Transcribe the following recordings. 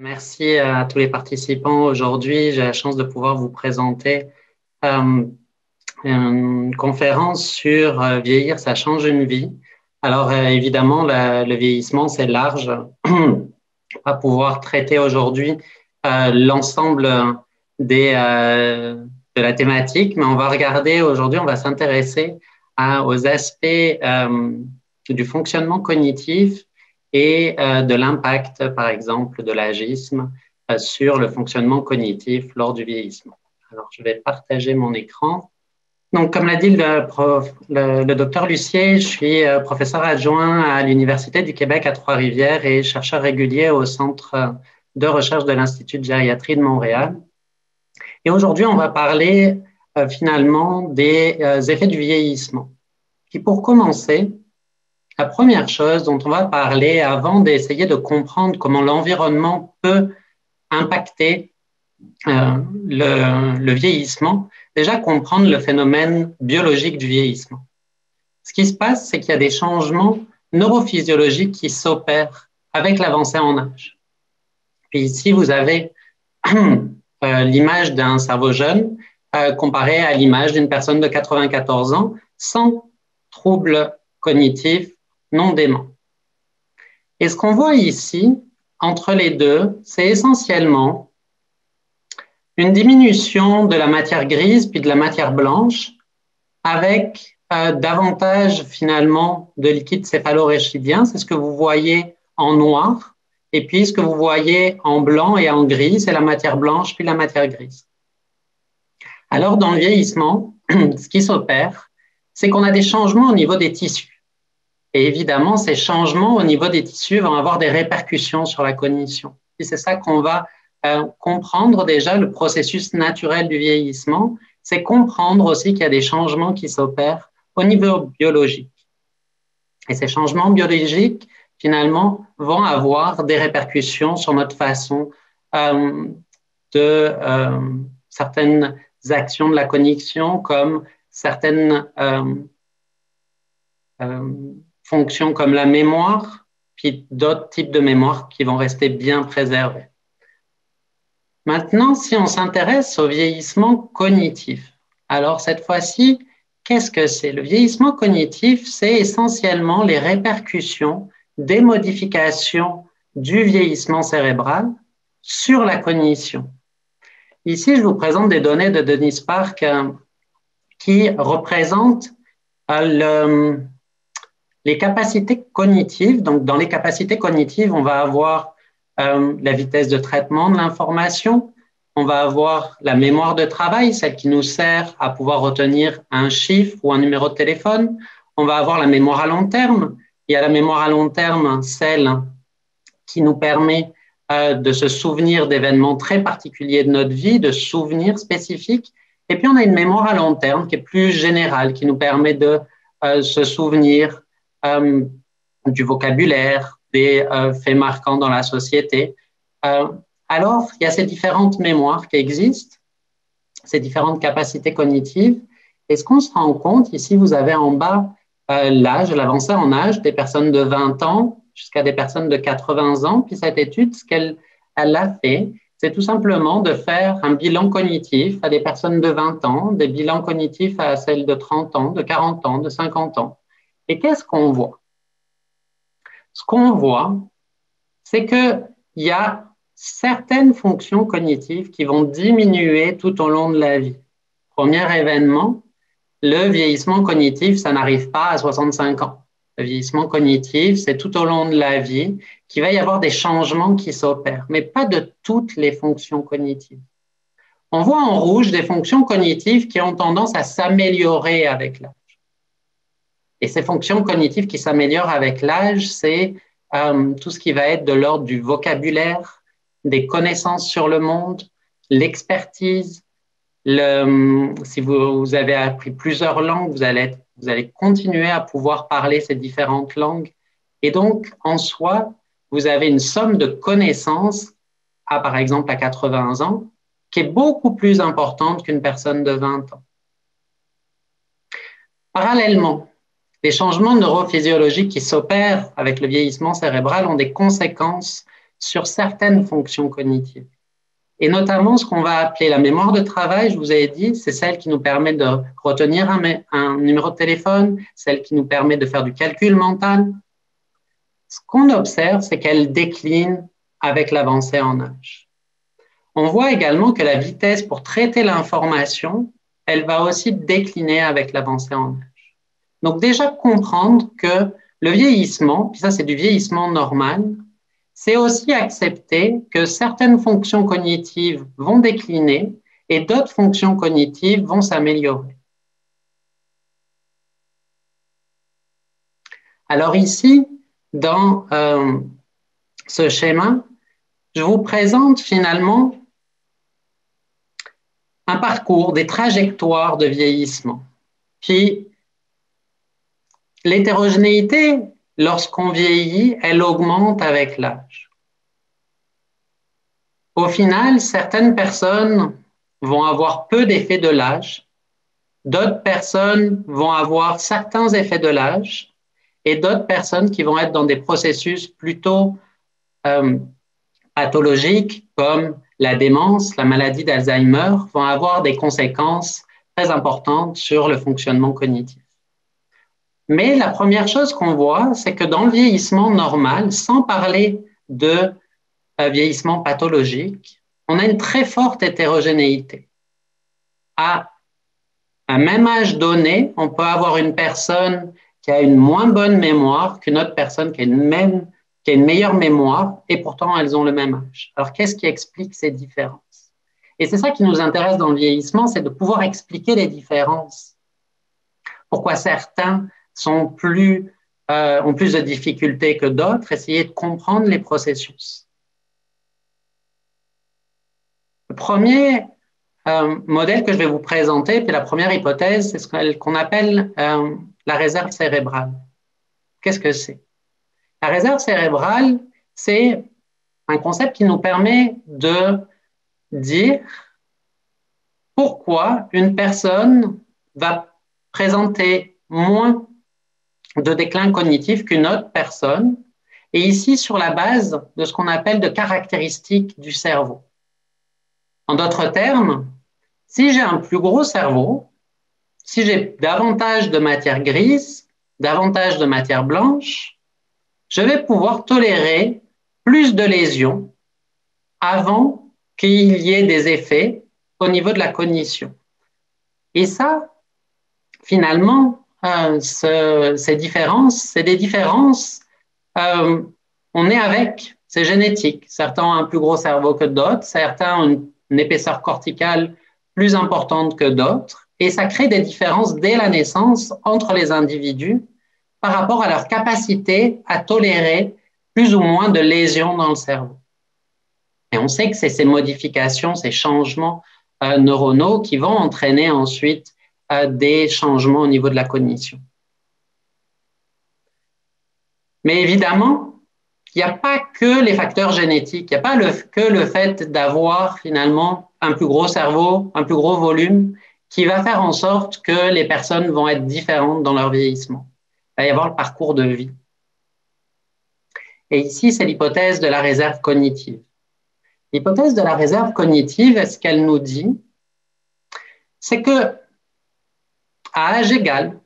Merci à tous les participants. Aujourd'hui, j'ai la chance de pouvoir vous présenter euh, une conférence sur vieillir, ça change une vie. Alors, évidemment, le vieillissement, c'est large. On va pouvoir traiter aujourd'hui l'ensemble de la thématique, mais on va regarder aujourd'hui, on va s'intéresser aux aspects du fonctionnement cognitif et de l'impact, par exemple, de l'agisme sur le fonctionnement cognitif lors du vieillissement. Alors, je vais partager mon écran. Donc, comme l'a dit le docteur Lucier, je suis professeur adjoint à l'Université du Québec à Trois-Rivières et chercheur régulier au Centre de recherche de l'Institut de gériatrie de Montréal. Et aujourd'hui, on va parler finalement des effets du vieillissement. Puis pour commencer, la première chose dont on va parler avant d'essayer de comprendre comment l'environnement peut impacter le vieillissement, déjà comprendre le phénomène biologique du vieillissement. Ce qui se passe, c'est qu'il y a des changements neurophysiologiques qui s'opèrent avec l'avancée en âge. Puis ici, vous avez l'image d'un cerveau jeune comparé à l'image d'une personne de 94 ans sans troubles cognitifs non dément. Et ce qu'on voit ici, entre les deux, c'est essentiellement une diminution de la matière grise puis de la matière blanche avec davantage finalement de liquide céphalo-réchidien. C'est ce que vous voyez en noir. Et puis ce que vous voyez en blanc et en gris, c'est la matière blanche puis la matière grise. Alors dans le vieillissement, ce qui s'opère, c'est qu'on a des changements au niveau des tissus. Et évidemment, ces changements au niveau des tissus vont avoir des répercussions sur la cognition. Et c'est ça qu'on va comprendre déjà, le processus naturel du vieillissement, c'est comprendre aussi qu'il y a des changements qui s'opèrent au niveau biologique. Et ces changements biologiques, finalement, vont avoir des répercussions sur notre façon certaines actions de la cognition, comme certaines fonctions comme la mémoire, puis d'autres types de mémoire qui vont rester bien préservés. Maintenant, si on s'intéresse au vieillissement cognitif, alors cette fois-ci, qu'est-ce que c'est? Le vieillissement cognitif, c'est essentiellement les répercussions des modifications du vieillissement cérébral sur la cognition. Ici, je vous présente des données de Denis Park qui représentent les capacités cognitives. Donc, dans les capacités cognitives, on va avoir la vitesse de traitement de l'information, on va avoir la mémoire de travail, celle qui nous sert à pouvoir retenir un chiffre ou un numéro de téléphone. On va avoir la mémoire à long terme. Il y a la mémoire à long terme, celle qui nous permet de se souvenir d'événements très particuliers de notre vie, de souvenirs spécifiques. Et puis, on a une mémoire à long terme qui est plus générale, qui nous permet de se souvenir du vocabulaire, des faits marquants dans la société. Alors, il y a ces différentes mémoires qui existent, ces différentes capacités cognitives. Et ce qu'on se rend compte, ici, vous avez en bas l'âge, l'avancée en âge des personnes de 20 ans jusqu'à des personnes de 80 ans. Puis cette étude, ce qu'elle a fait, c'est tout simplement de faire un bilan cognitif à des personnes de 20 ans, des bilans cognitifs à celles de 30 ans, de 40 ans, de 50 ans. Et qu'est-ce qu'on voit? Ce qu'on voit, c'est qu'il y a certaines fonctions cognitives qui vont diminuer tout au long de la vie. Premier événement, le vieillissement cognitif, ça n'arrive pas à 65 ans. Le vieillissement cognitif, c'est tout au long de la vie qu'il va y avoir des changements qui s'opèrent, mais pas de toutes les fonctions cognitives. On voit en rouge des fonctions cognitives qui ont tendance à s'améliorer avec l'âge. Et ces fonctions cognitives qui s'améliorent avec l'âge, c'est tout ce qui va être de l'ordre du vocabulaire, des connaissances sur le monde, l'expertise. Si vous avez appris plusieurs langues, vous allez continuer à pouvoir parler ces différentes langues. Et donc, en soi, vous avez une somme de connaissances, par exemple à 80 ans, qui est beaucoup plus importante qu'une personne de 20 ans. Parallèlement, les changements neurophysiologiques qui s'opèrent avec le vieillissement cérébral ont des conséquences sur certaines fonctions cognitives. Et notamment, ce qu'on va appeler la mémoire de travail, je vous avais dit, c'est celle qui nous permet de retenir un numéro de téléphone, celle qui nous permet de faire du calcul mental. Ce qu'on observe, c'est qu'elle décline avec l'avancée en âge. On voit également que la vitesse pour traiter l'information, elle va aussi décliner avec l'avancée en âge. Donc déjà comprendre que le vieillissement, puis ça c'est du vieillissement normal, c'est aussi accepter que certaines fonctions cognitives vont décliner et d'autres fonctions cognitives vont s'améliorer. Alors ici, dans ce schéma, je vous présente finalement un parcours, des trajectoires de vieillissement. Puis, l'hétérogénéité, lorsqu'on vieillit, elle augmente avec l'âge. Au final, certaines personnes vont avoir peu d'effets de l'âge, d'autres personnes vont avoir certains effets de l'âge et d'autres personnes qui vont être dans des processus plutôt pathologiques comme la démence, la maladie d'Alzheimer, vont avoir des conséquences très importantes sur le fonctionnement cognitif. Mais la première chose qu'on voit, c'est que dans le vieillissement normal, sans parler de vieillissement pathologique, on a une très forte hétérogénéité. À un même âge donné, on peut avoir une personne qui a une moins bonne mémoire qu'une autre personne qui a une meilleure mémoire, et pourtant elles ont le même âge. Alors, qu'est-ce qui explique ces différences? Et c'est ça qui nous intéresse dans le vieillissement, c'est de pouvoir expliquer les différences. Pourquoi certains ont plus de difficultés que d'autres, essayer de comprendre les processus. Le premier modèle que je vais vous présenter, puis la première hypothèse, c'est ce qu'on appelle la réserve cérébrale. Qu'est-ce que c'est? La réserve cérébrale, c'est un concept qui nous permet de dire pourquoi une personne va présenter moins de déclin cognitif qu'une autre personne, et ici sur la base de ce qu'on appelle de caractéristiques du cerveau. En d'autres termes, si j'ai un plus gros cerveau, si j'ai davantage de matière grise, davantage de matière blanche, je vais pouvoir tolérer plus de lésions avant qu'il y ait des effets au niveau de la cognition. Et ça, finalement, ces différences, c'est des différences, on est avec, c'est génétique. Certains ont un plus gros cerveau que d'autres, certains ont une épaisseur corticale plus importante que d'autres, et ça crée des différences dès la naissance entre les individus par rapport à leur capacité à tolérer plus ou moins de lésions dans le cerveau. Et on sait que c'est ces modifications, ces changements neuronaux qui vont entraîner ensuite des changements au niveau de la cognition. Mais évidemment, il n'y a pas que les facteurs génétiques, il n'y a pas que le fait d'avoir finalement un plus gros cerveau, un plus gros volume, qui va faire en sorte que les personnes vont être différentes dans leur vieillissement. Il va y avoir le parcours de vie. Et ici, c'est l'hypothèse de la réserve cognitive. L'hypothèse de la réserve cognitive, ce qu'elle nous dit, c'est que à âge égal,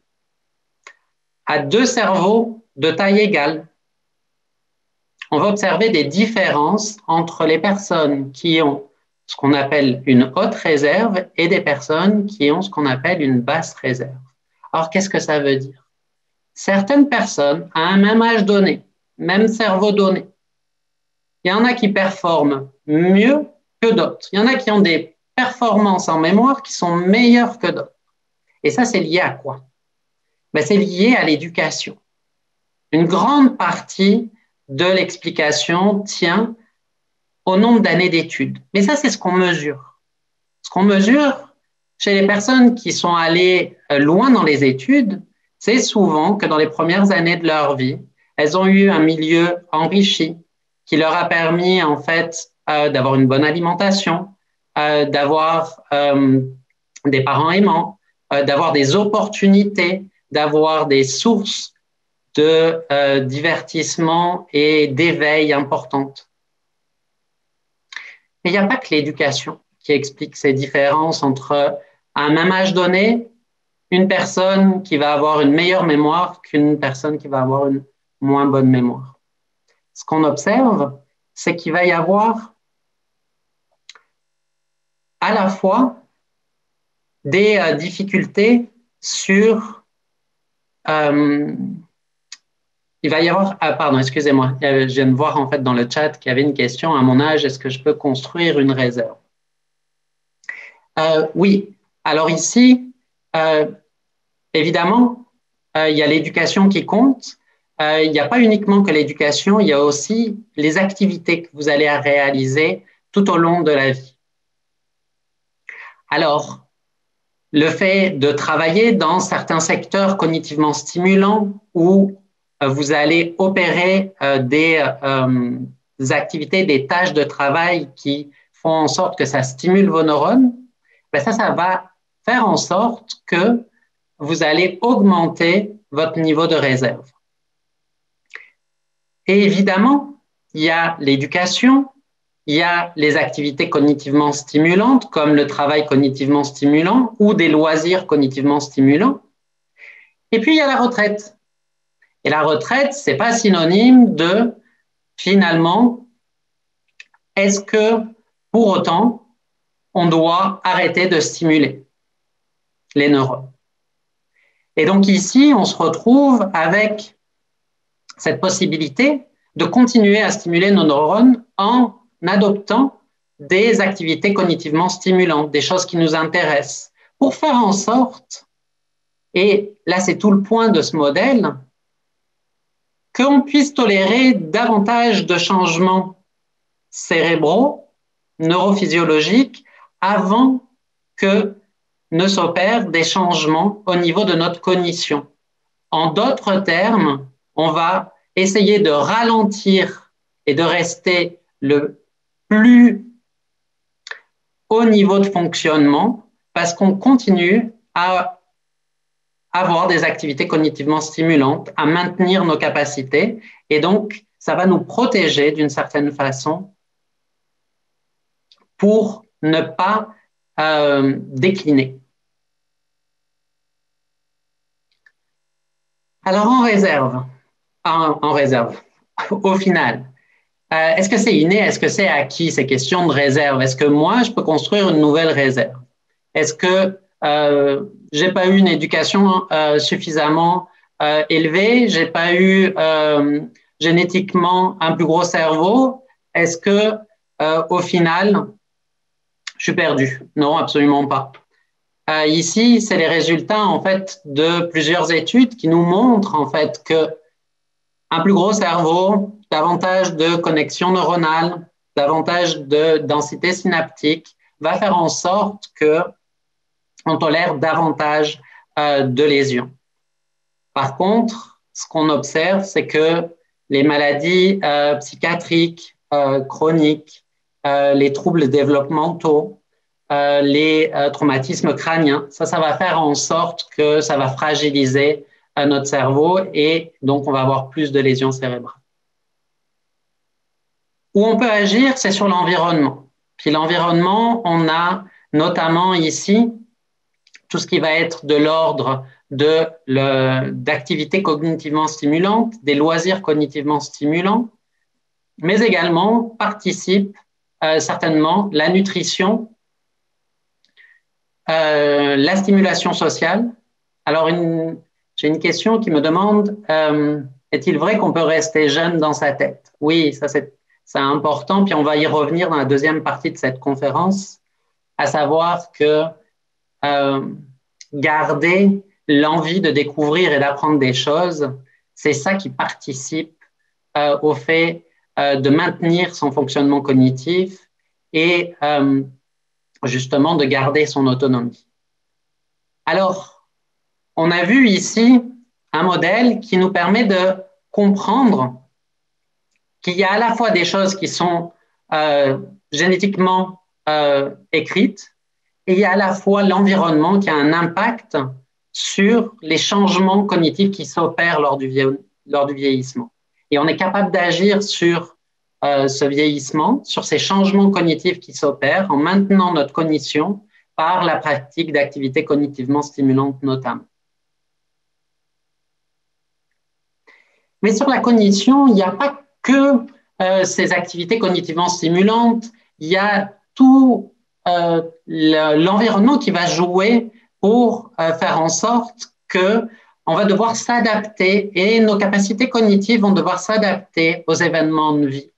à deux cerveaux de taille égale, on va observer des différences entre les personnes qui ont ce qu'on appelle une haute réserve et des personnes qui ont ce qu'on appelle une basse réserve. Alors, qu'est-ce que ça veut dire? Certaines personnes, à un même âge donné, même cerveau donné, il y en a qui performent mieux que d'autres. Il y en a qui ont des performances en mémoire qui sont meilleures que d'autres. Et ça, c'est lié à quoi? Ben, c'est lié à l'éducation. Une grande partie de l'explication tient au nombre d'années d'études. Mais ça, c'est ce qu'on mesure. Ce qu'on mesure chez les personnes qui sont allées loin dans les études, c'est souvent que dans les premières années de leur vie, elles ont eu un milieu enrichi qui leur a permis en fait d'avoir une bonne alimentation, d'avoir des parents aimants, d'avoir des opportunités, d'avoir des sources de divertissement et d'éveil importantes. Mais il n'y a pas que l'éducation qui explique ces différences entre, à un même âge donné, une personne qui va avoir une meilleure mémoire qu'une personne qui va avoir une moins bonne mémoire. Ce qu'on observe, c'est qu'il va y avoir à la fois des difficultés sur... il va y avoir... pardon, excusez-moi. Je viens de voir en fait dans le chat qu'il y avait une question. À mon âge, est-ce que je peux construire une réserve? Oui. Alors ici, évidemment, il y a l'éducation qui compte. Il n'y a pas uniquement que l'éducation, il y a aussi les activités que vous allez réaliser tout au long de la vie. Alors, le fait de travailler dans certains secteurs cognitivement stimulants où vous allez opérer des activités, des tâches de travail qui font en sorte que ça stimule vos neurones, ben ça va faire en sorte que vous allez augmenter votre niveau de réserve. Et évidemment, il y a l'éducation, il y a les activités cognitivement stimulantes, comme le travail cognitivement stimulant ou des loisirs cognitivement stimulants. Et puis, il y a la retraite. Et la retraite, ce n'est pas synonyme de, finalement, est-ce que, pour autant, on doit arrêter de stimuler les neurones? Et donc ici, on se retrouve avec cette possibilité de continuer à stimuler nos neurones en adoptant des activités cognitivement stimulantes, des choses qui nous intéressent, pour faire en sorte, et là c'est tout le point de ce modèle, qu'on puisse tolérer davantage de changements cérébraux, neurophysiologiques, avant que ne s'opèrent des changements au niveau de notre cognition. En d'autres termes, on va essayer de ralentir et de rester le plus haut niveau de fonctionnement parce qu'on continue à avoir des activités cognitivement stimulantes, à maintenir nos capacités et donc ça va nous protéger d'une certaine façon pour ne pas décliner. Alors en réserve, au final, est-ce que c'est inné, est-ce que c'est acquis, ces questions de réserve? Est-ce que moi, je peux construire une nouvelle réserve? Est-ce que j'ai pas eu une éducation suffisamment élevée, j'ai pas eu génétiquement un plus gros cerveau? Est-ce que au final, je suis perdu? Non, absolument pas. Ici, c'est les résultats en fait de plusieurs études qui nous montrent en fait que un plus gros cerveau, davantage de connexions neuronales, davantage de densité synaptique, va faire en sorte qu'on tolère davantage de lésions. Par contre, ce qu'on observe, c'est que les maladies psychiatriques, chroniques, les troubles développementaux, les traumatismes crâniens, ça va faire en sorte que ça va fragiliser notre cerveau et donc on va avoir plus de lésions cérébrales. Où on peut agir, c'est sur l'environnement. Puis l'environnement, on a notamment ici tout ce qui va être de l'ordre d'activités cognitivement stimulantes, des loisirs cognitivement stimulants, mais également participe certainement la nutrition, la stimulation sociale. Alors, j'ai une question qui me demande, est-il vrai qu'on peut rester jeune dans sa tête? Oui, ça c'est important, puis on va y revenir dans la deuxième partie de cette conférence, à savoir que garder l'envie de découvrir et d'apprendre des choses, c'est ça qui participe au fait de maintenir son fonctionnement cognitif et justement de garder son autonomie. Alors, on a vu ici un modèle qui nous permet de comprendre qu'il y a à la fois des choses qui sont génétiquement écrites et il y a à la fois l'environnement qui a un impact sur les changements cognitifs qui s'opèrent lors du vieillissement. Et on est capable d'agir sur ce vieillissement, sur ces changements cognitifs qui s'opèrent en maintenant notre cognition par la pratique d'activités cognitivement stimulantes notamment. Mais sur la cognition, il n'y a pas que ces activités cognitivement stimulantes, il y a tout l'environnement qui va jouer pour faire en sorte qu'on va devoir s'adapter et nos capacités cognitives vont devoir s'adapter aux événements de vie.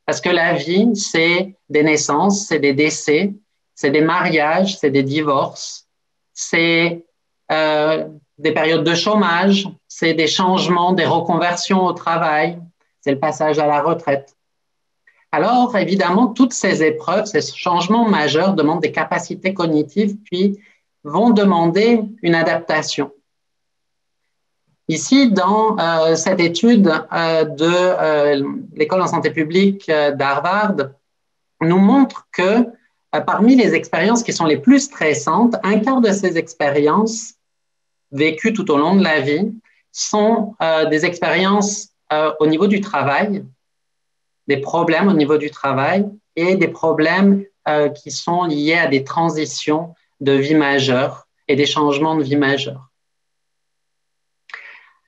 Parce que la vie, c'est des naissances, c'est des décès, c'est des mariages, c'est des divorces, c'est des périodes de chômage, c'est des changements, des reconversions au travail, c'est le passage à la retraite. Alors, évidemment, toutes ces épreuves, ces changements majeurs demandent des capacités cognitives, puis vont demander une adaptation. Ici, dans cette étude de l'École en santé publique d'Harvard, nous montre que parmi les expériences qui sont les plus stressantes, un quart de ces expériences vécues tout au long de la vie sont des expériences au niveau du travail, des problèmes au niveau du travail et des problèmes qui sont liés à des transitions de vie majeures et des changements de vie majeurs.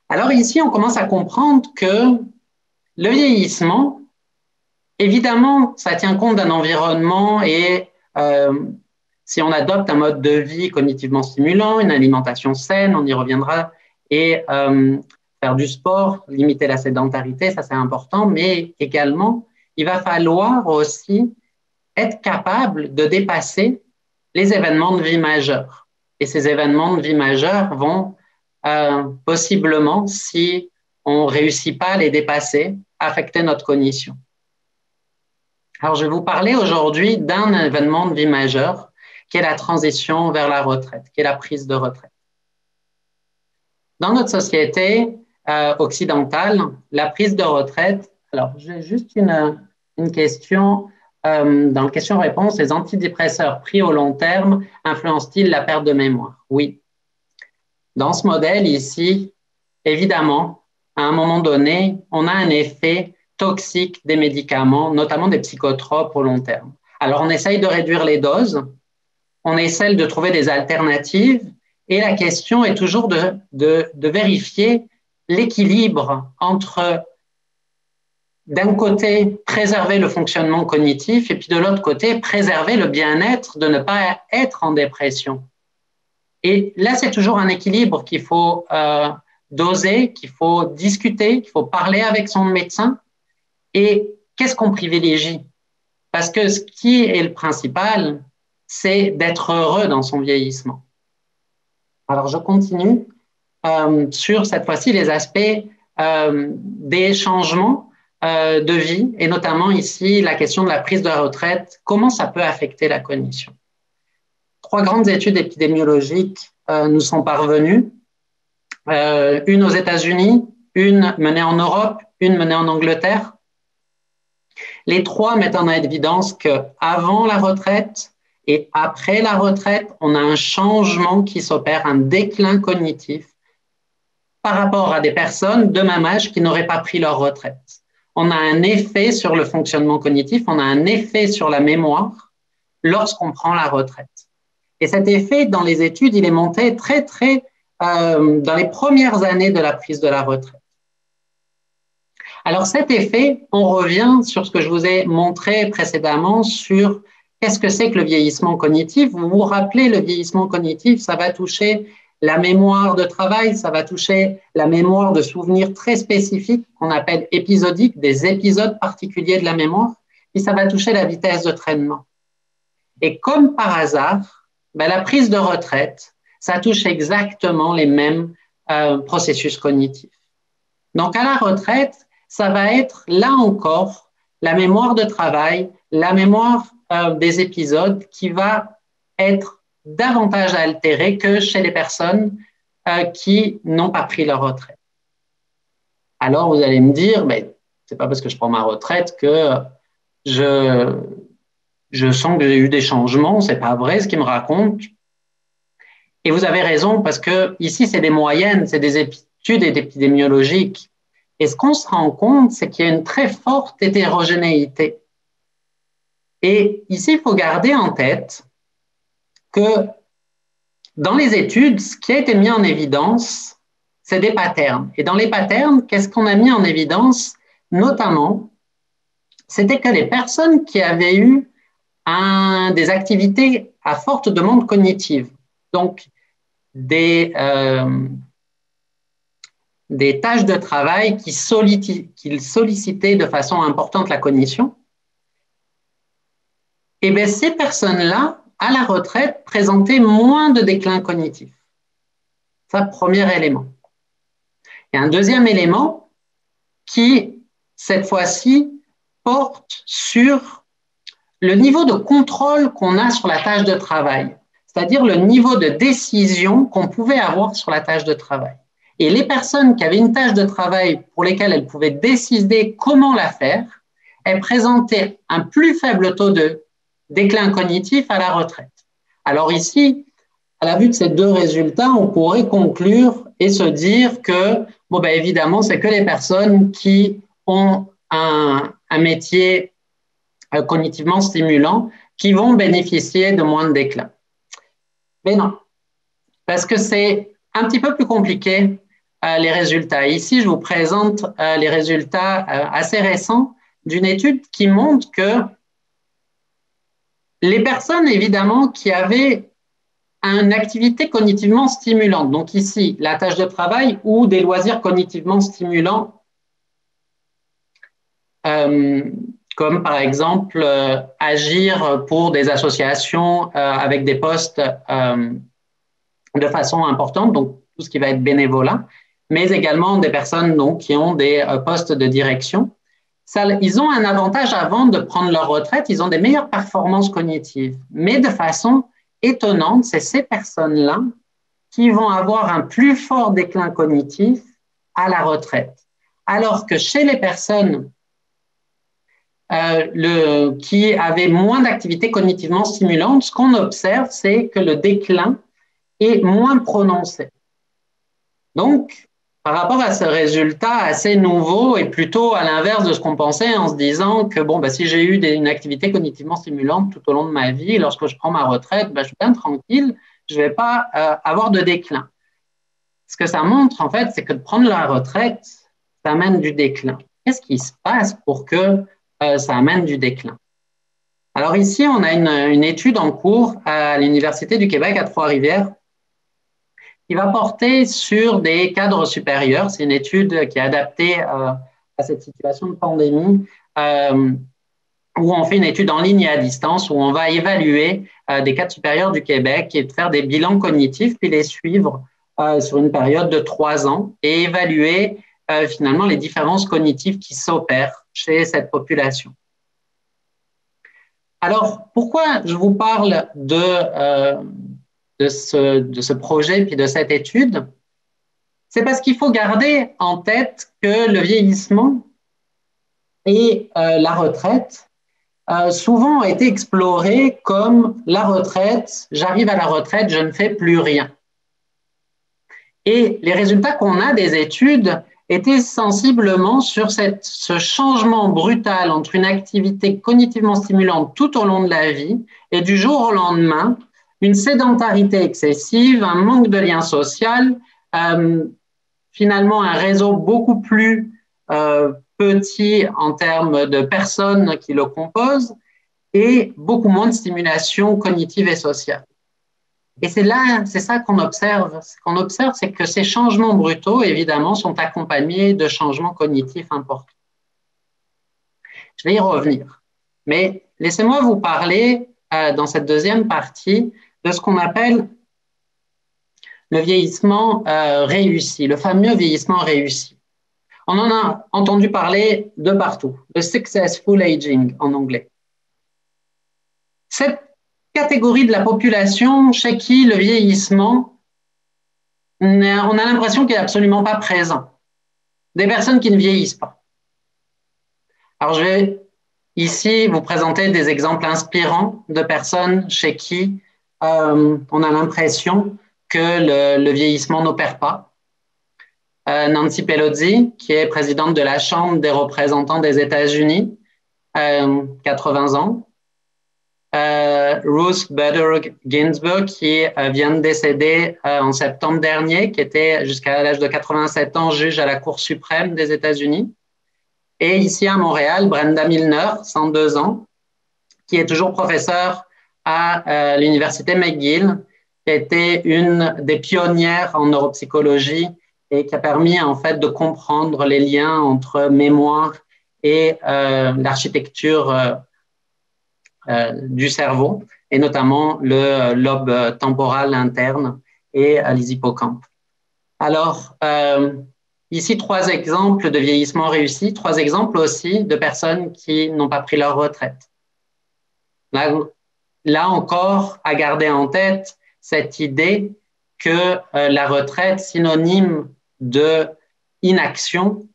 Alors ici, on commence à comprendre que le vieillissement, évidemment, ça tient compte d'un environnement et si on adopte un mode de vie cognitivement stimulant, une alimentation saine, on y reviendra, et faire du sport, limiter la sédentarité, ça c'est important, mais également, il va falloir aussi être capable de dépasser les événements de vie majeurs. Et ces événements de vie majeurs vont possiblement, si on ne réussit pas à les dépasser, affecter notre cognition. Alors, je vais vous parler aujourd'hui d'un événement de vie majeur qui est la transition vers la retraite, qui est la prise de retraite. Dans notre société occidentale, la prise de retraite, alors j'ai juste une question dans le question-réponse, les antidépresseurs pris au long terme influencent-ils la perte de mémoire? Oui. Dans ce modèle ici, évidemment, à un moment donné, on a un effet toxique des médicaments, notamment des psychotropes au long terme. Alors, on essaye de réduire les doses, on essaie de trouver des alternatives et la question est toujours de vérifier l'équilibre entre, d'un côté, préserver le fonctionnement cognitif et puis de l'autre côté, préserver le bien-être de ne pas être en dépression. Et là, c'est toujours un équilibre qu'il faut doser, qu'il faut discuter, qu'il faut parler avec son médecin. Et qu'est-ce qu'on privilégie? Parce que ce qui est le principal, c'est d'être heureux dans son vieillissement. Alors, je continue sur cette fois-ci les aspects des changements de vie et notamment ici la question de la prise de retraite, comment ça peut affecter la cognition. 3 grandes études épidémiologiques nous sont parvenues, une aux États-Unis, une menée en Europe, une menée en Angleterre. Les 3 mettent en évidence qu'avant la retraite et après la retraite, on a un changement qui s'opère, un déclin cognitif par rapport à des personnes de même âge qui n'auraient pas pris leur retraite. On a un effet sur le fonctionnement cognitif, on a un effet sur la mémoire lorsqu'on prend la retraite. Et cet effet, dans les études, il est monté dans les premières années de la prise de la retraite. Alors cet effet, on revient sur ce que je vous ai montré précédemment sur qu'est-ce que c'est que le vieillissement cognitif. Vous vous rappelez, le vieillissement cognitif, ça va toucher la mémoire de travail, ça va toucher la mémoire de souvenirs très spécifiques qu'on appelle épisodiques, des épisodes particuliers de la mémoire, et ça va toucher la vitesse de traitement. Et comme par hasard, la prise de retraite, ça touche exactement les mêmes processus cognitifs. Donc, à la retraite, ça va être, là encore, la mémoire de travail, la mémoire des épisodes qui va être davantage altérée que chez les personnes qui n'ont pas pris leur retraite. Alors, vous allez me dire, mais c'est pas parce que je prends ma retraite que je sens que j'ai eu des changements, c'est pas vrai ce qu'ils me racontent. Et vous avez raison, parce que ici, c'est des moyennes, c'est des études épidémiologiques. Et ce qu'on se rend compte, c'est qu'il y a une très forte hétérogénéité. Et ici, il faut garder en tête que dans les études, ce qui a été mis en évidence, c'est des patterns. Et dans les patterns, qu'est-ce qu'on a mis en évidence? Notamment, c'était que les personnes qui avaient eu des activités à forte demande cognitive, donc des tâches de travail qui sollicitaient de façon importante la cognition, et bien ces personnes-là, à la retraite, présentaient moins de déclin cognitif. Ça, premier élément. Et un deuxième élément qui, cette fois-ci, porte sur le niveau de contrôle qu'on a sur la tâche de travail, c'est-à-dire le niveau de décision qu'on pouvait avoir sur la tâche de travail. Et les personnes qui avaient une tâche de travail pour lesquelles elles pouvaient décider comment la faire, elles présentaient un plus faible taux de déclin cognitif à la retraite. Alors ici, à la vue de ces deux résultats, on pourrait conclure et se dire que, bon, ben évidemment, c'est que les personnes qui ont un métier cognitivement stimulant qui vont bénéficier de moins de déclin. Mais non, parce que c'est un petit peu plus compliqué les résultats. Ici, je vous présente les résultats assez récents d'une étude qui montre que les personnes, évidemment, qui avaient une activité cognitivement stimulante, donc ici, la tâche de travail ou des loisirs cognitivement stimulants, comme par exemple agir pour des associations avec des postes de façon importante, donc tout ce qui va être bénévolat, mais également des personnes donc, qui ont des postes de direction. Ça, ils ont un avantage avant de prendre leur retraite, ils ont des meilleures performances cognitives. Mais de façon étonnante, c'est ces personnes-là qui vont avoir un plus fort déclin cognitif à la retraite. Alors que chez les personnes qui avaient moins d'activités cognitivement stimulantes, ce qu'on observe, c'est que le déclin est moins prononcé. Donc, par rapport à ce résultat assez nouveau et plutôt à l'inverse de ce qu'on pensait en se disant que bon, si j'ai eu une activité cognitivement stimulante tout au long de ma vie, lorsque je prends ma retraite, je suis bien tranquille, je ne vais pas avoir de déclin. Ce que ça montre, en fait, c'est que de prendre la retraite, ça amène du déclin. Qu'est-ce qui se passe pour que ça amène du déclin? Alors ici, on a une étude en cours à l'Université du Québec à Trois-Rivières qui va porter sur des cadres supérieurs. C'est une étude qui est adaptée à cette situation de pandémie où on fait une étude en ligne et à distance, où on va évaluer des cadres supérieurs du Québec et faire des bilans cognitifs, puis les suivre sur une période de 3 ans et évaluer finalement les différences cognitives qui s'opèrent chez cette population. Alors, pourquoi je vous parle de ce projet puis de cette étude? C'est parce qu'il faut garder en tête que le vieillissement et la retraite souvent ont été explorés comme la retraite, j'arrive à la retraite, je ne fais plus rien. Et les résultats qu'on a des études étaient sensiblement sur ce changement brutal entre une activité cognitivement stimulante tout au long de la vie et du jour au lendemain, une sédentarité excessive, un manque de lien social, finalement un réseau beaucoup plus petit en termes de personnes qui le composent et beaucoup moins de stimulation cognitive et sociale. Et c'est ça qu'on observe. Ce qu'on observe, c'est que ces changements brutaux, évidemment, sont accompagnés de changements cognitifs importants. Je vais y revenir. Mais laissez-moi vous parler, dans cette deuxième partie, de ce qu'on appelle le vieillissement réussi, le fameux vieillissement réussi. On en a entendu parler de partout, le successful aging en anglais. Cette catégorie de la population chez qui le vieillissement, on a l'impression qu'il n'est absolument pas présent. Des personnes qui ne vieillissent pas. Alors, je vais ici vous présenter des exemples inspirants de personnes chez qui on a l'impression que le vieillissement n'opère pas. Nancy Pelosi, qui est présidente de la Chambre des représentants des États-Unis, 80 ans. Ruth Bader Ginsburg, qui vient de décéder en septembre dernier, qui était jusqu'à l'âge de 87 ans juge à la Cour suprême des États-Unis. Et ici à Montréal, Brenda Milner, 102 ans, qui est toujours professeure à l'université McGill, qui a été une des pionnières en neuropsychologie et qui a permis en fait de comprendre les liens entre mémoire et l'architecture du cerveau, et notamment le lobe temporal interne et les hippocampes. Alors, ici, 3 exemples de vieillissement réussi, 3 exemples aussi de personnes qui n'ont pas pris leur retraite. Là encore, à garder en tête cette idée que la retraite, synonyme de inaction,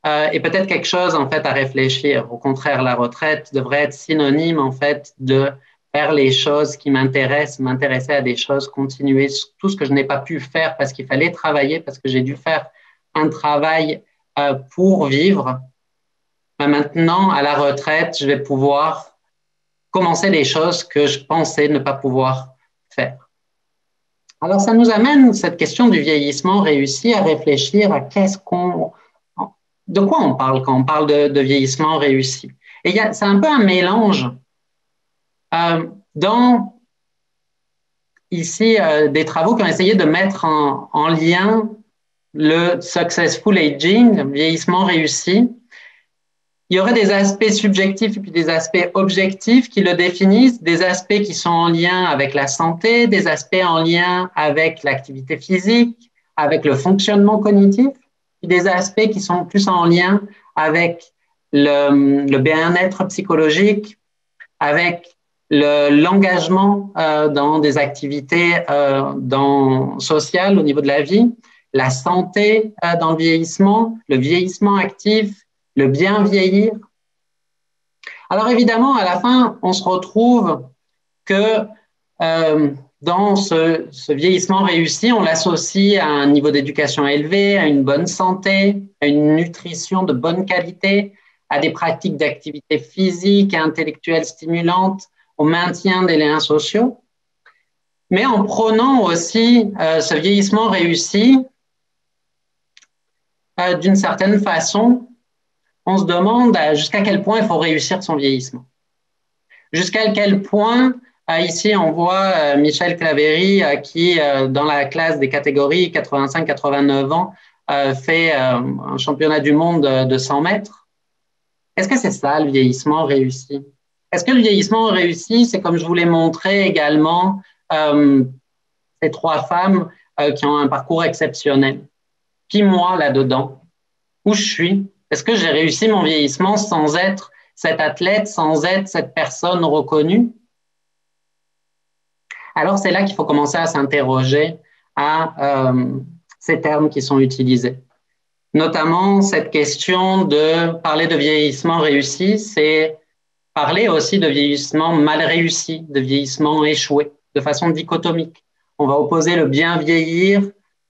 est peut-être quelque chose en fait à réfléchir. Au contraire, la retraite devrait être synonyme en fait de faire les choses qui m'intéressent, m'intéresser à des choses, continuer tout ce que je n'ai pas pu faire parce qu'il fallait travailler, parce que j'ai dû faire un travail pour vivre. Mais maintenant, à la retraite, je vais pouvoir commencer des choses que je pensais ne pas pouvoir faire. Alors, ça nous amène, cette question du vieillissement réussi, à réfléchir à de quoi on parle quand on parle de vieillissement réussi. Et c'est un peu un mélange dans ici des travaux qui ont essayé de mettre en lien le successful aging, vieillissement réussi. Il y aurait des aspects subjectifs et puis des aspects objectifs qui le définissent, des aspects qui sont en lien avec la santé, des aspects en lien avec l'activité physique, avec le fonctionnement cognitif, et des aspects qui sont plus en lien avec le bien-être psychologique, avec l'engagement dans des activités sociales au niveau de la vie, la santé dans le vieillissement actif, le bien vieillir. Alors évidemment, à la fin, on se retrouve que dans ce vieillissement réussi, on l'associe à un niveau d'éducation élevé, à une bonne santé, à une nutrition de bonne qualité, à des pratiques d'activité physique et intellectuelle stimulantes, au maintien des liens sociaux. Mais en prônant aussi ce vieillissement réussi, d'une certaine façon, on se demande jusqu'à quel point il faut réussir son vieillissement. Jusqu'à quel point, ici on voit Michel Claverie qui, dans la classe des catégories 85-89 ans, fait un championnat du monde de 100 mètres. Est-ce que c'est ça le vieillissement réussi? Est-ce que le vieillissement réussi, c'est comme je vous l'ai montré également, ces 3 femmes qui ont un parcours exceptionnel? Puis moi, là-dedans, où je suis? Est-ce que j'ai réussi mon vieillissement sans être cet athlète, sans être cette personne reconnue? Alors, c'est là qu'il faut commencer à s'interroger à ces termes qui sont utilisés. Notamment, cette question de parler de vieillissement réussi, c'est parler aussi de vieillissement mal réussi, de vieillissement échoué, de façon dichotomique. On va opposer le bien vieillir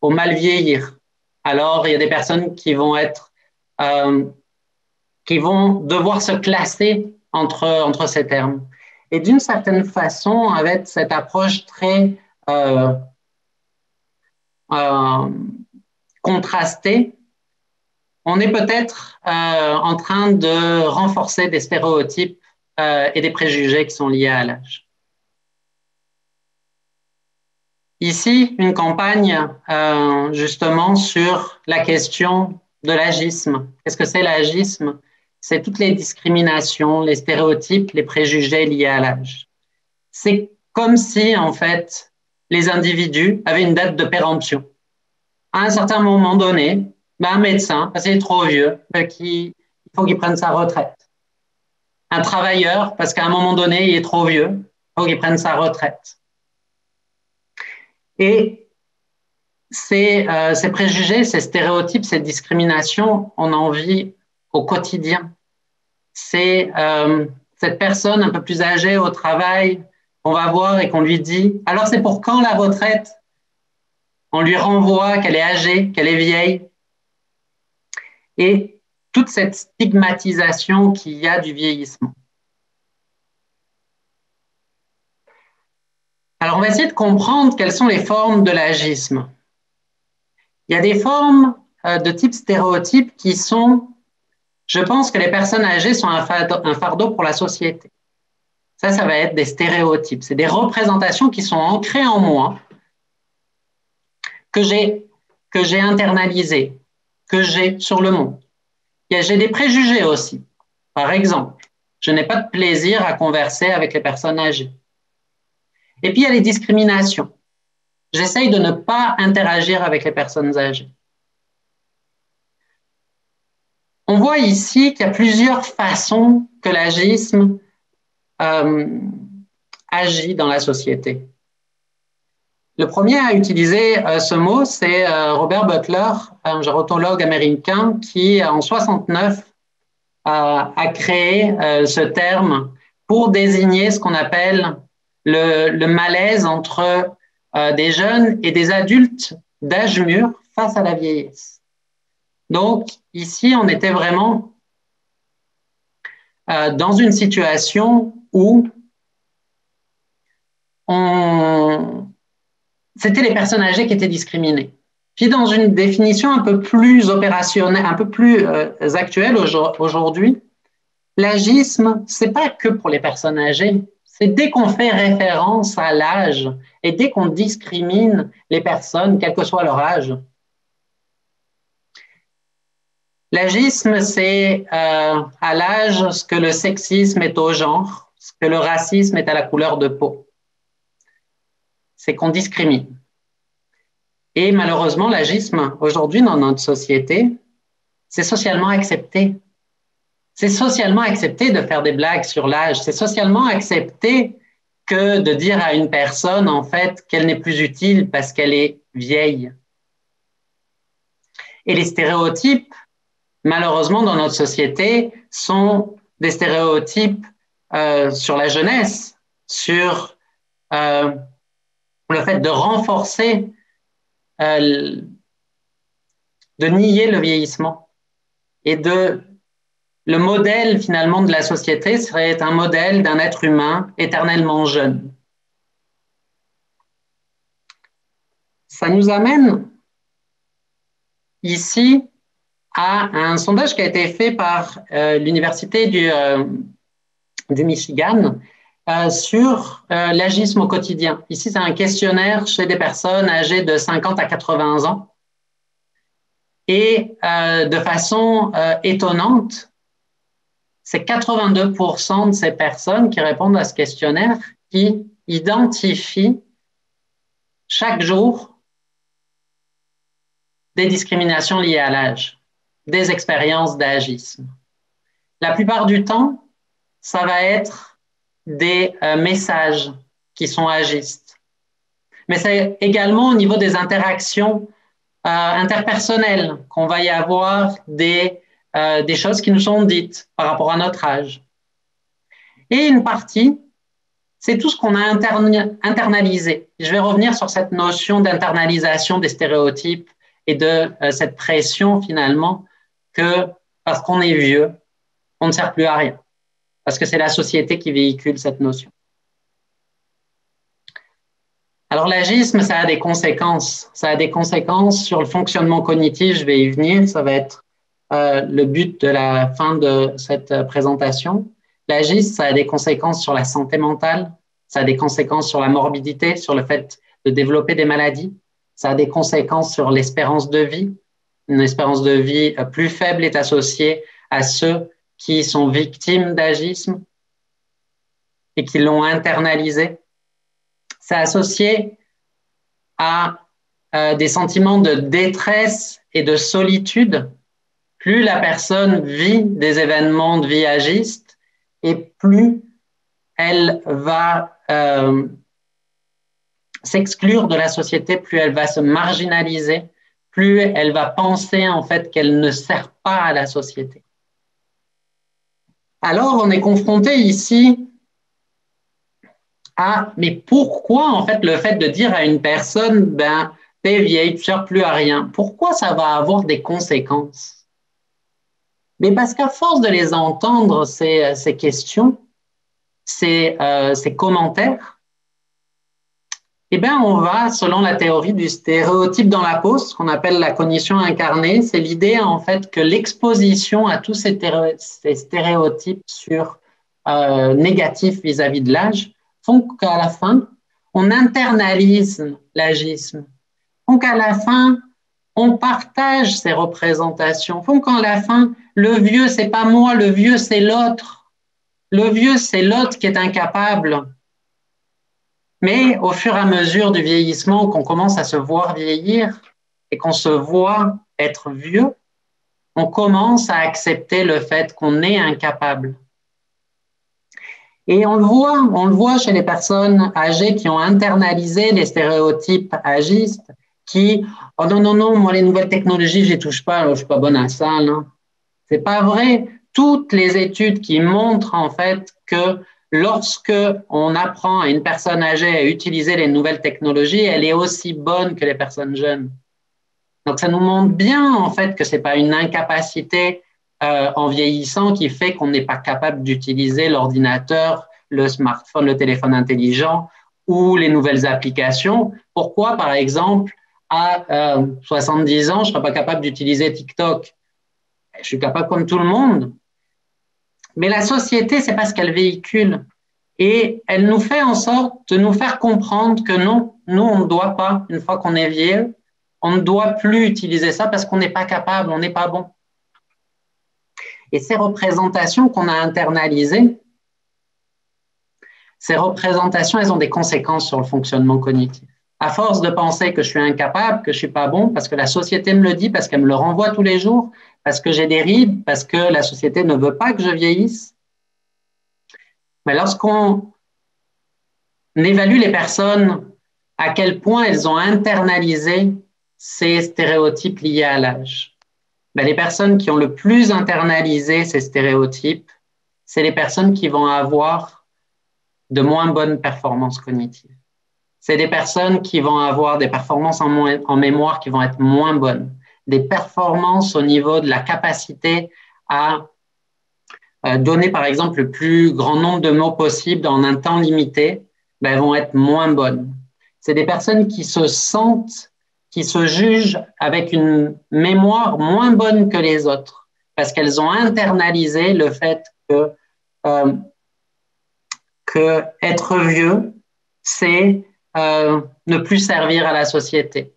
au mal vieillir. Alors, il y a des personnes qui vont devoir se classer entre ces termes. Et d'une certaine façon, avec cette approche très contrastée, on est peut-être en train de renforcer des stéréotypes et des préjugés qui sont liés à l'âge. Ici, une campagne justement sur la question de l'agisme. Qu'est-ce que c'est l'agisme? C'est toutes les discriminations, les stéréotypes, les préjugés liés à l'âge. C'est comme si, en fait, les individus avaient une date de péremption. À un certain moment donné, un médecin, parce qu'il est trop vieux, il faut qu'il prenne sa retraite. Un travailleur, parce qu'à un moment donné, il est trop vieux, il faut qu'il prenne sa retraite. Et ces préjugés, ces stéréotypes, ces discriminations, on en vit au quotidien. C'est cette personne un peu plus âgée au travail qu'on va voir et qu'on lui dit « Alors, c'est pour quand la retraite ?» On lui renvoie qu'elle est âgée, qu'elle est vieille, et toute cette stigmatisation qu'il y a du vieillissement. Alors, on va essayer de comprendre quelles sont les formes de l'agisme. Il y a des formes de type stéréotype qui sont, je pense que les personnes âgées sont un fardeau pour la société. Ça va être des stéréotypes. C'est des représentations qui sont ancrées en moi, que j'ai internalisées, que j'ai sur le monde. J'ai des préjugés aussi. Par exemple, je n'ai pas de plaisir à converser avec les personnes âgées. Et puis, il y a les discriminations. J'essaye de ne pas interagir avec les personnes âgées. On voit ici qu'il y a plusieurs façons que l'agisme agit dans la société. Le premier à utiliser ce mot, c'est Robert Butler, un gérontologue américain qui, en 1969, a créé ce terme pour désigner ce qu'on appelle le malaise entre des jeunes et des adultes d'âge mûr face à la vieillesse. Donc, ici, on était vraiment dans une situation où c'était les personnes âgées qui étaient discriminées. Puis dans une définition un peu plus opérationnelle, un peu plus actuelle aujourd'hui, l'agisme, c'est pas que pour les personnes âgées, c'est dès qu'on fait référence à l'âge et dès qu'on discrimine les personnes, quel que soit leur âge. L'agisme, c'est à l'âge ce que le sexisme est au genre, ce que le racisme est à la couleur de peau. C'est qu'on discrimine. Et malheureusement, l'agisme, aujourd'hui, dans notre société, c'est socialement accepté. C'est socialement accepté de faire des blagues sur l'âge. C'est socialement accepté que de dire à une personne, en fait, qu'elle n'est plus utile parce qu'elle est vieille. Et les stéréotypes, malheureusement, dans notre société, sont des stéréotypes sur la jeunesse, sur le fait de renforcer, de nier le vieillissement. Et le modèle, finalement, de la société serait un modèle d'un être humain éternellement jeune. Ça nous amène ici à un sondage qui a été fait par l'Université du Michigan sur l'agisme au quotidien. Ici, c'est un questionnaire chez des personnes âgées de 50 à 80 ans. Et de façon étonnante, c'est 82% de ces personnes qui répondent à ce questionnaire qui identifient chaque jour des discriminations liées à l'âge, des expériences d'agisme. La plupart du temps, ça va être des messages qui sont agistes. Mais c'est également au niveau des interactions interpersonnelles qu'on va y avoir des choses qui nous sont dites par rapport à notre âge. Et une partie, c'est tout ce qu'on a internalisé. Je vais revenir sur cette notion d'internalisation des stéréotypes et de cette pression finalement que parce qu'on est vieux, on ne sert plus à rien. Parce que c'est la société qui véhicule cette notion. Alors l'agisme, ça a des conséquences. Ça a des conséquences sur le fonctionnement cognitif, je vais y venir, ça va être le but de la fin de cette présentation. L'agisme, ça a des conséquences sur la santé mentale, ça a des conséquences sur la morbidité, sur le fait de développer des maladies, ça a des conséquences sur l'espérance de vie. Une espérance de vie plus faible est associée à ceux qui sont victimes d'agisme et qui l'ont internalisé. C'est associé à des sentiments de détresse et de solitude. Plus la personne vit des événements de vie agiste et plus elle va s'exclure de la société, plus elle va se marginaliser, plus elle va penser en fait qu'elle ne sert pas à la société. Alors, on est confronté ici à, mais pourquoi en fait le fait de dire à une personne, ben, t'es vieille, tu ne sers plus à rien, pourquoi ça va avoir des conséquences? Mais parce qu'à force de les entendre, ces questions, ces commentaires, eh bien, on va, selon la théorie du stéréotype dans la peau, ce qu'on appelle la cognition incarnée, c'est l'idée en fait que l'exposition à tous ces stéréotypes négatifs vis-à-vis de l'âge font qu'à la fin, on internalise l'agisme, font qu'à la fin, on partage ces représentations, font qu'à la fin, le vieux, c'est pas moi, le vieux, c'est l'autre. Le vieux, c'est l'autre qui est incapable. Mais au fur et à mesure du vieillissement, qu'on commence à se voir vieillir et qu'on se voit être vieux, on commence à accepter le fait qu'on est incapable. Et on le voit chez les personnes âgées qui ont internalisé les stéréotypes agistes, qui « Oh non, non, non, moi les nouvelles technologies, je les touche pas, je suis pas bonne à ça. » C'est pas vrai. Toutes les études qui montrent en fait que lorsque on apprend à une personne âgée à utiliser les nouvelles technologies, elle est aussi bonne que les personnes jeunes. Donc, ça nous montre bien, en fait, que c'est pas une incapacité en vieillissant qui fait qu'on n'est pas capable d'utiliser l'ordinateur, le smartphone, le téléphone intelligent ou les nouvelles applications. Pourquoi, par exemple, à 70 ans, je ne serais pas capable d'utiliser TikTok? Je suis capable comme tout le monde. Mais la société, c'est pas ce qu'elle véhicule. Et elle nous fait en sorte de nous faire comprendre que non, nous, on ne doit pas, une fois qu'on est vieux, on ne doit plus utiliser ça parce qu'on n'est pas capable, on n'est pas bon. Et ces représentations qu'on a internalisées, ces représentations, elles ont des conséquences sur le fonctionnement cognitif. À force de penser que je suis incapable, que je suis pas bon, parce que la société me le dit, parce qu'elle me le renvoie tous les jours, parce que j'ai des rides, parce que la société ne veut pas que je vieillisse. Mais lorsqu'on évalue les personnes, à quel point elles ont internalisé ces stéréotypes liés à l'âge, les personnes qui ont le plus internalisé ces stéréotypes, c'est les personnes qui vont avoir de moins bonnes performances cognitives. C'est des personnes qui vont avoir des performances en mémoire qui vont être moins bonnes, des performances au niveau de la capacité à donner, par exemple, le plus grand nombre de mots possible en un temps limité, vont être moins bonnes. C'est des personnes qui se sentent, qui se jugent avec une mémoire moins bonne que les autres, parce qu'elles ont internalisé le fait que être vieux, c'est ne plus servir à la société.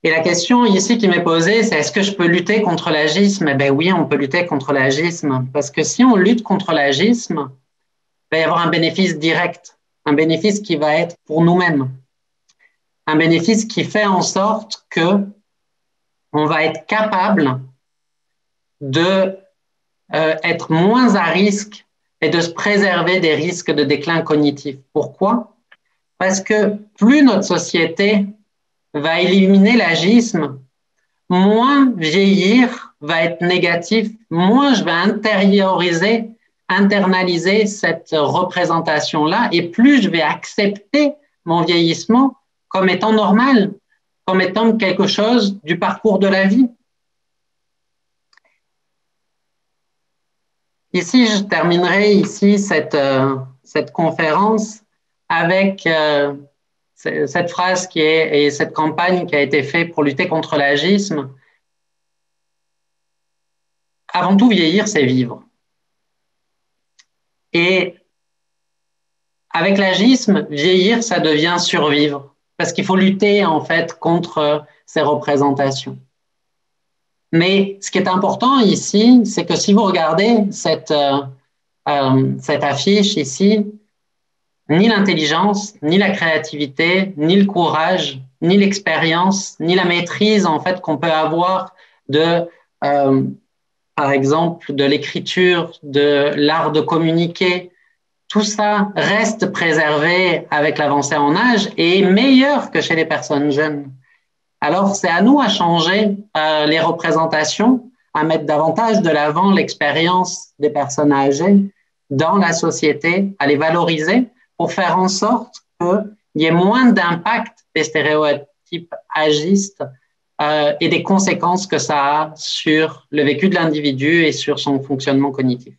Et la question ici qui m'est posée, c'est est-ce que je peux lutter contre l'agisme? Ben oui, on peut lutter contre l'agisme, parce que si on lutte contre l'agisme, il va y avoir un bénéfice direct, un bénéfice qui va être pour nous-mêmes, un bénéfice qui fait en sorte que on va être capable de être moins à risque et de se préserver des risques de déclin cognitif. Pourquoi? Parce que plus notre société va éliminer l'agisme, moins vieillir va être négatif, moins je vais internaliser cette représentation-là et plus je vais accepter mon vieillissement comme étant normal, comme étant quelque chose du parcours de la vie. Ici, je terminerai ici cette conférence avec cette phrase et cette campagne qui a été faite pour lutter contre l'agisme. Avant tout, vieillir, c'est vivre. Et avec l'agisme, vieillir, ça devient survivre, parce qu'il faut lutter en fait contre ces représentations. Mais ce qui est important ici, c'est que si vous regardez cette affiche ici, ni l'intelligence, ni la créativité, ni le courage, ni l'expérience, ni la maîtrise en fait qu'on peut avoir de, par exemple, de l'écriture, de l'art de communiquer, tout ça reste préservé avec l'avancée en âge et est meilleur que chez les personnes jeunes. Alors, c'est à nous à changer les représentations, à mettre davantage de l'avant l'expérience des personnes âgées dans la société, à les valoriser pour faire en sorte qu'il y ait moins d'impact des stéréotypes agistes et des conséquences que ça a sur le vécu de l'individu et sur son fonctionnement cognitif.